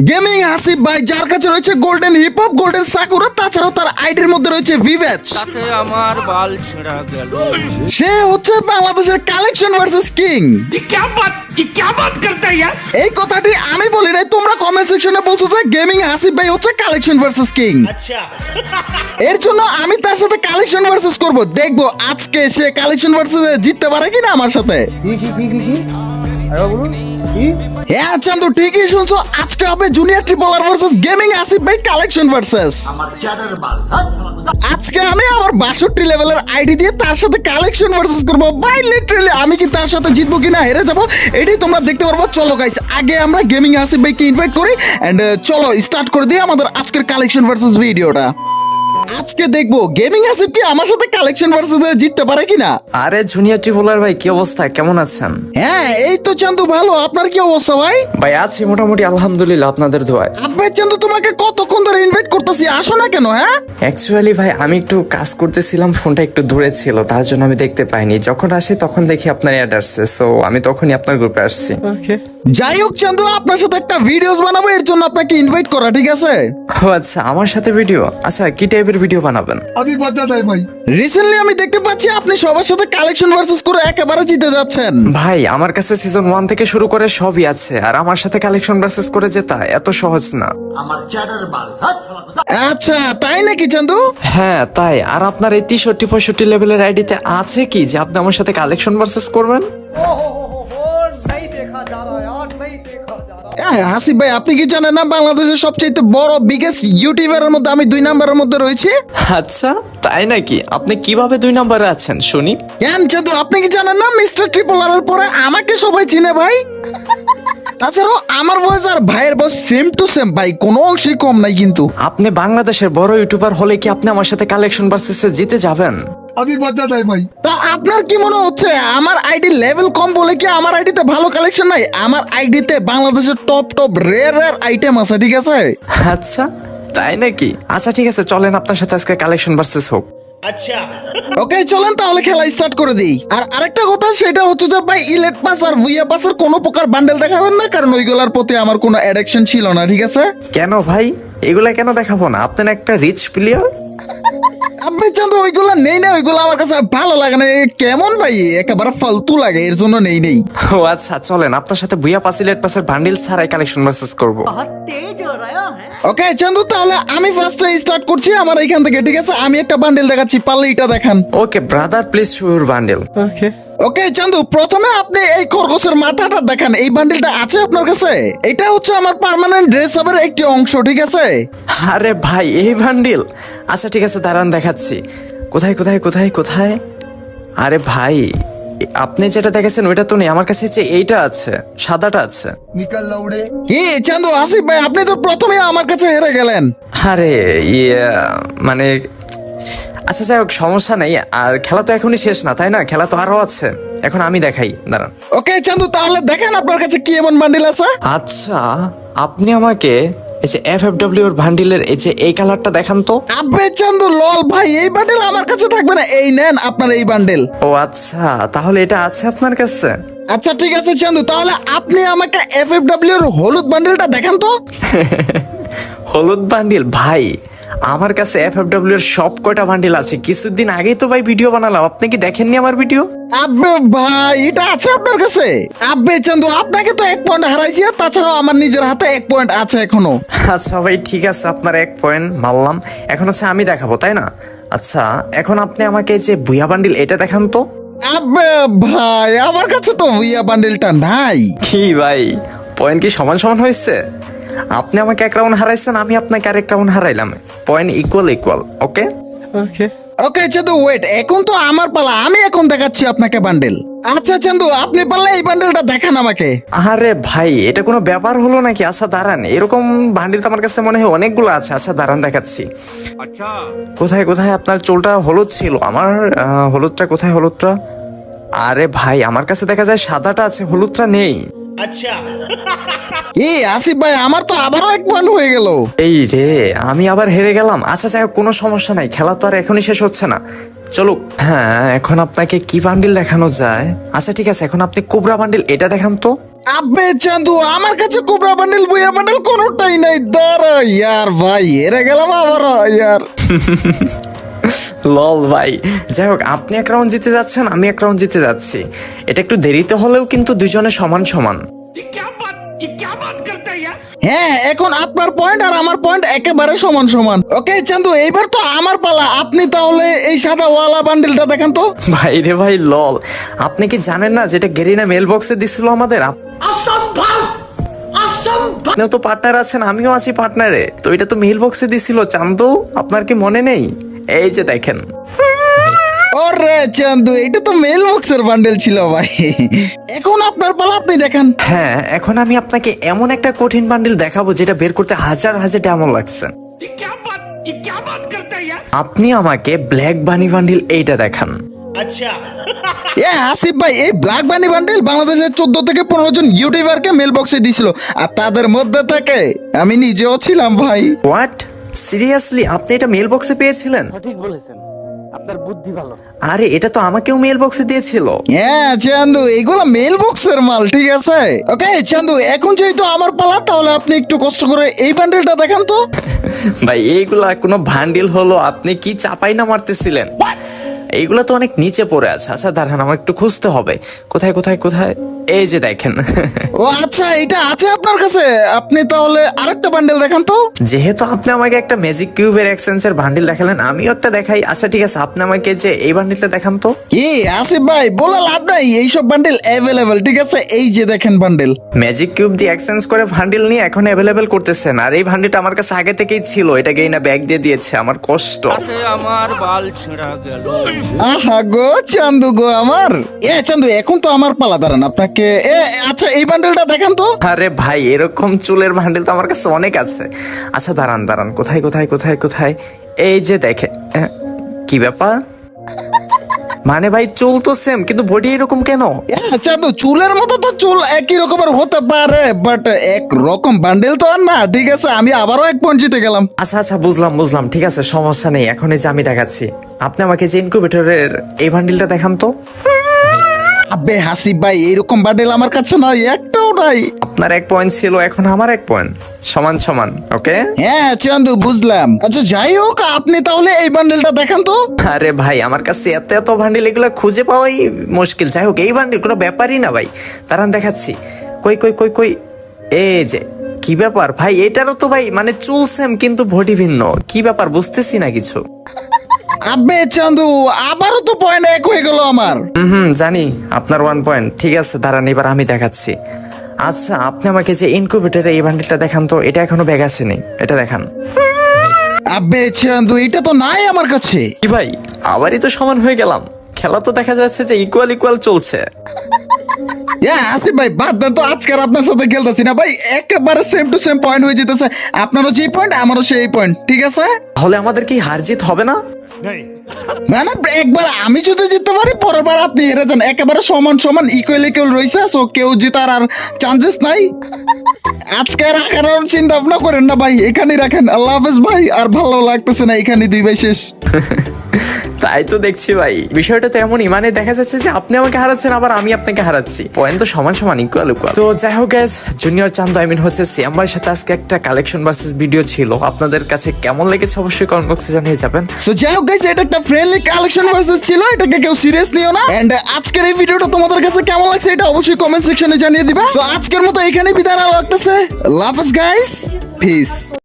Gaming Asif ভাই যার কাছে রয়েছে golden hip hop, golden sakura, তাছাড়াও তার আইডির মধ্যে রয়েছে ভিভ্যাচ। তাতে আমার বাল ছেঁড়া গেল। সে হচ্ছে বাংলাদেশের কালেকশন ভার্সেস কিং। क्या बात करता है यार? এই কথাটি আমি বলি নাই, তোমরা কমেন্ট সেকশনে বলছো যে গেমিং আসিফ ভাই হচ্ছে কালেকশন ভার্সেস কিং। अच्छा এর জন্য আমি তার সাথে কালেকশন ভার্সেস করব, দেখবো আজকে সে কালেকশন ভার্সেস জিততে পারে কিনা আমার সাথে। হ্যাঁ চান্দু, ঠিকই শুনছো, আজকে হবে junior Tripler versus gaming Asif ভাই কালেকশন ভার্সেস। আজকে আমি আমার 62 লেভেলের আইডি দিয়ে তার সাথে কালেকশন ভার্সেস করব ভাই। লিটারালি আমি কি তার সাথে জিতবো কিনা হেরে যাবো এটাই তোমরা দেখতে পারবো। চলো গাইস, আগে আমরা গেমিং আসিফ ভাইকে ইনভাইট করি এন্ড চলো স্টার্ট করে দিই আমাদের আজকের কালেকশন ভার্সেস ভিডিওটা। আজকে দেখবো গেমিং আসিফ কি আমার সাথে কালেকশন ভার্সেস জিততে পারে কিনা। আরে জুনিয়র ট্রিপলার ভাই, কি অবস্থা, কেমন আছেন? হ্যাঁ এই তো চান্দু ভালো, আপনার কি অবস্থা ভাই? ভাই আছি মোটামুটি, আলহামদুলিল্লাহ, আপনাদের দোয়ায়। আব্বাই চান্দু তোমাকে কতক্ষণ ধরে ইনভাইট করতেছি, আসো না কেন? হ্যাঁ অ্যাকচুয়ালি ভাই আমি একটু কাজ করতেছিলাম, ফোনটা একটু দূরে ছিল, তার জন্য আমি দেখতে পাইনি। যখন আসি তখন দেখি আপনার অ্যাড আসছে, সো আমি তখনই আপনার গ্রুপে আসছি। যাই হোক চান্দু, আপনার সাথে একটা ভিডিওস বানাবো, এর জন্য আপনাকে ইনভাইট করা, ঠিক আছে? ও আচ্ছা, আমার সাথে ভিডিও? আচ্ছা, কি টাইপের ভিডিও বানাবেন? अभी बता दे भाई। রিসেন্টলি আমি দেখতে পাচ্ছি আপনি সবার সাথে কালেকশন ভার্সেস করে একেবারে জিতে যাচ্ছেন। ভাই আমার কাছে সিজন 1 থেকে শুরু করে সবই আছে, আর আমার সাথে কালেকশন ভার্সেস করে জেতা এত সহজ না। আচ্ছা তাই নাকি চান্দু? হ্যাঁ তাই। আর আপনার এই 63-65 লেভেলের আইডিতে আছে কি যে আপনি আমার সাথে কালেকশন ভার্সেস করবেন? হাসিফ ভাই আপনি কি জানেন না বাংলাদেশের সবচেয়ে বড় বিগেস্ট ইউটিউবারের মধ্যে আমি 2 নম্বরের মধ্যে রয়েছি। আচ্ছা তাই নাকি? আপনি কিভাবে 2 নম্বরে আছেন শুনি? কেন চান্দু, আপনি কি জানেন না মিস্টার ট্রিপলারের পরে আমাকে সবাই চিনে ভাই। তাছাড়াও আমার ভয়েস আর ভাইয়ের ভয়েস সেম টু সেম ভাই, কোনো অংশই কম নাই কিন্তু। আপনি বাংলাদেশের বড় ইউটিউবার হলে কি আপনি আমার সাথে কালেকশন ভার্সেসে জিতে যাবেন? अभी बता दे भाई। তা আপনার কি মনে হচ্ছে আমার আইডি লেভেল কম বলে কি আমার আইডিতে ভালো কালেকশন নাই? আমার আইডিতে বাংলাদেশের top top rare rare item আছে, ঠিক আছে? আচ্ছা তাই নাকি? আচ্ছা ঠিক আছে, চলেন আপনার সাথে আজকে কালেকশন ভার্সেস হোক। अच्छा ওকে চলেন তাহলে খেলা স্টার্ট করে দিই। আর আরেকটা কথা সেটা হচ্ছে যে ভাই ইলেট পাস আর ভুইয়া পাসের কোনো প্রকার বান্ডেল দেখাবেন না, কারণ ওইগুলোর প্রতি আমার কোনো অ্যাডিকশন ছিল না, ঠিক আছে? কেন ভাই, এগুলা কেন দেখাবো না? আপনি না একটা রিচ প্লেয়ার। আপনি চান তো ওইগুলো নেই না, ওইগুলো আমার কাছে ভালো লাগে না। এ কেমন ভাই, একেবারে ফালতু লাগে, এর জন্য নেই। ও আচ্ছা, চলেন আপনার সাথে ভুইয়া পাস ইলেট পাসের বান্ডিল ছাড়াই কালেকশন ভার্সেস করবো। ওকে চান্দু, তাহলে আমি ফার্স্টে স্টার্ট করছি আমার এইখান থেকে, ঠিক আছে? আমি একটা বান্ডেল দেখাচ্ছি, পারলে এটা দেখান। Okay brother, please show your bundle. Okay Chandu, প্রথমে আপনি এই খরগোশের মাথাটা দেখান। এই বান্ডেলটা আছে আপনার কাছে? এটা হচ্ছে আমার পার্মানেন্ট ড্রেস আপের একটি অংশ, ঠিক আছে? আরে ভাই এই বান্ডিল? আচ্ছা ঠিক আছে, দাঁড়ান দেখাচ্ছি। কোথায় কোথায় কোথায় কোথায়? আরে ভাই আপনি যেটা দেখেছেন ওইটা তো নেই, আমার কাছে যে এইটা আছে, সাদাটা আছে। निकल लौड़े। কি চান্দু, আসিফ ভাই আপনি তো প্রথমে আমার কাছে হেরে গেলেন। আরে মানে আচ্ছা যাই হোক, সমস্যা নেই। আর খেলা তো এখনই শেষ না, তাই না? খেলা তো আরো আছে, এখন আমি দেখাই, দাঁড়ান। ওকে চান্দু, তাহলে দেখেন আপনার কাছে কি এমন বান্ডেল আছে। আচ্ছা আপনি আমাকে এই যে FFW এর বান্ডিলের এই যে এই কালারটা দেখান তো। আবে চান্দু লল ভাই, এই বান্ডেল আমার কাছে থাকবে না, এই নেন আপনার এই বান্ডেল। ও আচ্ছা, তাহলে এটা আছে আপনার কাছে? আচ্ছা ঠিক আছে চান্দু, তাহলে আপনি আমাকে FFW এর হলুদ বান্ডেলটা দেখান তো। হলুদ বান্ডিল? ভাই আমার কাছে FFW এর সব কয়টা বান্ডিল আছে, কিছুদিন আগেই তো ভাই ভিডিও বানালাম, আপনি কি দেখেননি আমার ভিডিও? আবে ভাই এটা আছে আপনার কাছে? আবে চান্দু, আপনাকে তো 1 পয়েন্ট হারাইছি, আর তাছাড়াও আমার নিজের হাতে 1 পয়েন্ট আছে এখনো। আচ্ছা ভাই ঠিক আছে, আপনার 1 পয়েন্ট মানলাম। এখন হচ্ছে আমি দেখাবো, তাই না? আচ্ছা এখন আপনি আমাকে এই যে বুয়া বান্ডিল এটা দেখান তো। আবে ভাই আমার কাছে তো ভুইয়া বান্ডেলটা নাই। কি ভাই, পয়েন্ট কি সমান সমান হয়েছে? আপনি আমাকে 1 রাউন্ড হারাইছেন, আমি আপনাকে আরেক রাউন্ড হারাইলাম, পয়েন্ট ইকুয়াল ইকুয়াল। ওকে ওকে ওকে চান্দু ওয়েট, এখন তো আমার পালা, আমি এখন দেখাচ্ছি আপনাকে বান্ডেল। আচ্ছা চান্দু, আপনি পারলে এই বান্ডেলটা দেখান আমাকে। আরে ভাই এটা কোনো ব্যাপার হলো নাকি? আচ্ছা দাঁড়ান, এরকম বান্ডিল তো আমার কাছে মনে হয় অনেকগুলো আছে। আচ্ছা দাঁড়ান দেখাচ্ছি। अच्छा কোথায় কোথায় আপনার চুলটা হলুদ ছিল, আমার হলুদটা কোথায়? হলুদটা? আরে ভাই আমার কাছে দেখা যায় সাদাটা আছে, হলুদটা নেই। अच्छा এই আসিফ ভাই আমার তো আবারও 1 পয়েন্ট হয়ে গেল। এই রে, আমি আবার হেরে গেলাম। আচ্ছা যাই হোক, কোনো সমস্যা নাই, খেলা তো আর এখনই শেষ হচ্ছে না, চলুক। হ্যাঁ এখন আপনাকে কি বান্ডিল দেখানো যায়? আচ্ছা ঠিক আছে, এখন আপনি কোবরা বান্ডিল এটা দেখান তো। আবে চান্দু আমার কাছে কোবরা বান্ডেল বুয়া বান্ডেল কোনোটাই নাই দাঁড়া ইয়ার ভাই হেরে গেলাম আবার ইয়ার। লল ভাই, যাই হোক আপনি এক রাউন্ড জিতে যাচ্ছেন, আমি এক রাউন্ড জিতে যাচ্ছি। এটা একটু দেরিতে হলেও কিন্তু দুজনে সমান সমান। ये क्या बात करता है यार? হ্যাঁ এখন আপনার পয়েন্ট আর আমার পয়েন্ট একেবারে সমান সমান। ওকে চান্দু এইবার তো আমার পালা, আপনি তাহলে এই সাদা ওয়ালা বান্ডেলটা দেখেন তো। ভাই রে ভাই লল, আপনি কি জানেন না যেটা গেরিনা মেল বক্সে দিছিল আমাদের? আপনিও তো পার্টনার আছেন, আমিও আছি পার্টনারে, তো এটা তো মেল বক্সে দিছিল চান্দু, আপনার কি মনে নেই? এই যে দেখেন। ওরে চান্দু এটা তো মেল বক্সের বান্ডেল ছিল ভাই। এখন আপনার পালা, আপনি দেখেন। হ্যাঁ এখন আমি আপনাকে এমন একটা কঠিন বান্ডিল দেখাবো যেটা বের করতে হাজার হাজার ডায়মন্ড লাগছে। ये क्या बात करता है यार? আপনি আমাকে ব্ল্যাক বানি বান্ডিল এইটা দেখান। अच्छा এ আসিফ ভাই এই ব্ল্যাক বানি বান্ডেল বাংলাদেশের 14 থেকে 15 জন ইউটিউবারকে মেল বক্সে দিছিল, আর তাদের মধ্যে থেকে আমি নিজেও ছিলাম ভাই। হোয়াট, সিরিয়াসলি আপনি এটা মেল বক্সে পেয়েছিলেন? ঠিক বলেছেন, আপনার বুদ্ধি ভালো। আরে এটা তো আমাকেও মেল বক্সে দিয়েছিল। হ্যাঁ চান্দু এগুলো মেল বক্সের মাল, ঠিক আছে। ওকে চান্দু এখন যেহেতু আমার পালা, তাহলে আপনি একটু কষ্ট করে এই বান্ডেলটা দেখান তো। ভাই এইগুলা কোনো বান্ডিল হলো? আপনি কি চাপাই না মারতেছিলেন? এইগুলা তো অনেক নিচে পড়ে আছে। আচ্ছা দাঁড়ান আমার একটু খুঁজতে হবে, কোথায় কোথায় কোথায়। এই যে দেখেন। ও আচ্ছা এটা আছে আপনার কাছে, আপনি তাহলে আরেকটা বান্ডেল দেখান তো। যেহেতু আপনি আমাকে একটা ম্যাজিক কিউবের এক্সচেঞ্জের বান্ডিল দেখালেন, আমিও একটা দেখাই। আচ্ছা ঠিক আছে, আপনি আমাকে যে এই বান্ডিলটা দেখান তো। কি আসিফ ভাই বলে লাভ নাই, এইসব বান্ডেল অ্যাভেলেবেল, ঠিক আছে। এই যে দেখেন বান্ডেল। ম্যাজিক কিউব দিয়ে এক্সচেঞ্জ করে বান্ডিল নিয়ে এখন অ্যাভেলেবেল করতেছেন, আর এই বান্ডিলটা আমার কাছে আগে থেকেই ছিল, এটাকে না ব্যাগ দিয়ে দিয়েছে, আমার কষ্ট। তাতে আমার বাল ছিঁড়া গেল। আহা গো চান্দু গো আমার। এ চান্দু এখন তো আমার পালা, দাঁড়ান আপনাকে আচ্ছা এই বান্ডেলটা দেখান তো। আরে ভাই এরকম চুলের বান্ডিল তো আমার কাছে অনেক আছে। আচ্ছা দাঁড়ান দাঁড়ান, কোথায় কোথায় কোথায় কোথায়। এই যে দেখে, কি ব্যাপার? মানে ভাই চুল তো সেম কিন্তু বডি এরকম কেন? চান্দু চুলের মতো তো চুল একই রকমের হতে পারে, বাট এক রকম বান্ডেল তো আর না, ঠিক আছে। আমি আবারও এক পয়েন্ট জিতে গেলাম। আচ্ছা আচ্ছা বুঝলাম বুঝলাম, ঠিক আছে সমস্যা নেই। এখন এই যে আমি দেখাচ্ছি, আপনি আমাকে যে ইনকিউবেটরের এই বান্ডিলটা দেখান তো। আবে হাসিব ভাই এইরকম বান্ডেল আমার কাছে নাই, একটাও নাই। আপনার এক পয়েন্ট ছিল, এখন আমার এক পয়েন্ট, সমান সমান। ওকে হ্যাঁ চান্দু বুঝলাম। আচ্ছা যাই হোক আপনি তাহলে এই বান্ডেলটা দেখান তো। আরে ভাই আমার কাছে এত এত বান্ডিল, এগুলো খুঁজে পাওয়াই মুশকিল। যাই হোক এই বান্ডিল কোনো ব্যাপারই না ভাই, দাঁড়ান দেখাচ্ছি। কই কই কই কই, এই যে কি ব্যাপার ভাই, এটারও তো ভাই মানে চুল সেম কিন্তু বডি ভিন্ন, কি ব্যাপার বুঝতেছি না কিছু। আবে চান্দু আবারও তো পয়েন্ট এক হয়ে গেল আমার। জানি আপনার 1 পয়েন্ট, ঠিক আছে দাঁড়ান এবার আমি দেখাচ্ছি। আচ্ছা আপনি আমাকে যে ইনকিউবেটরে এই বান্ডিলটা দেখান তো, এটা এখনো ব্যাগ আসেনি, এটা দেখান। আবে চান্দু এটা তো নাই আমার কাছে। কি ভাই আবারই তো সমান হয়ে গেলাম, খেলা তো দেখা যাচ্ছে যে ইকুয়াল ইকুয়াল চলছে। আসিফ ভাই বাদ দেন তো, আজকে আর আপনার সাথে খেলতেছি না ভাই, একেবারে সেম টু সেম পয়েন্ট হয়ে যেতেছে। আপনারও যে পয়েন্ট আমারও সেই পয়েন্ট, ঠিক আছে। তাহলে আমাদের কি হার জিত হবে না? না না একবার আমি যদি জিততে পারি, পরের বার আপনি হেরে যান, একেবারে সমান সমান ইকুয়াল ইকুয়াল রয়েছে, সো কেউ জেতার আর চান্সেস নাই। আজকে রাখার চিন্তা ভাবনা করেন না ভাই, এখানেই রাখেন। আল্লাহ হাফেজ ভাই, আর ভালো লাগতেছে না, এখানে 2 ভাই শেষ। তাই তো দেখছি ভাই, বিষয়টা তো এমনই, মানে দেখা যাচ্ছে যে আপনি আমাকে হারাচ্ছেন আবার আমি আপনাকে হারাচ্ছি, পয়েন্ট তো সমান সমান ইকুয়াল ইকুয়াল। তো যাই হোক guys, junior Chandu I mean হচ্ছে সিয়াম ভাইয়ের সাথে আজকে একটা কালেকশন ভার্সেস ভিডিও ছিল। আপনাদের কাছে কেমন লেগেছে অবশ্যই কমেন্ট বক্সে জানিয়ে যাবেন। সো যাই হোক গাইস, এটা একটা ফ্রেন্ডলি কালেকশন ভার্সেস ছিল, এটাকে কেউ সিরিয়াস নিও না। এন্ড আজকের এই ভিডিওটা তোমাদের কাছে কেমন লাগছে এটা অবশ্যই কমেন্ট সেকশনে জানিয়ে দিবা। সো আজকের মতো এখানেই বিদায় নেওয়া লাগতেছে। আল্লাহ হাফেজ গাইস, পিস।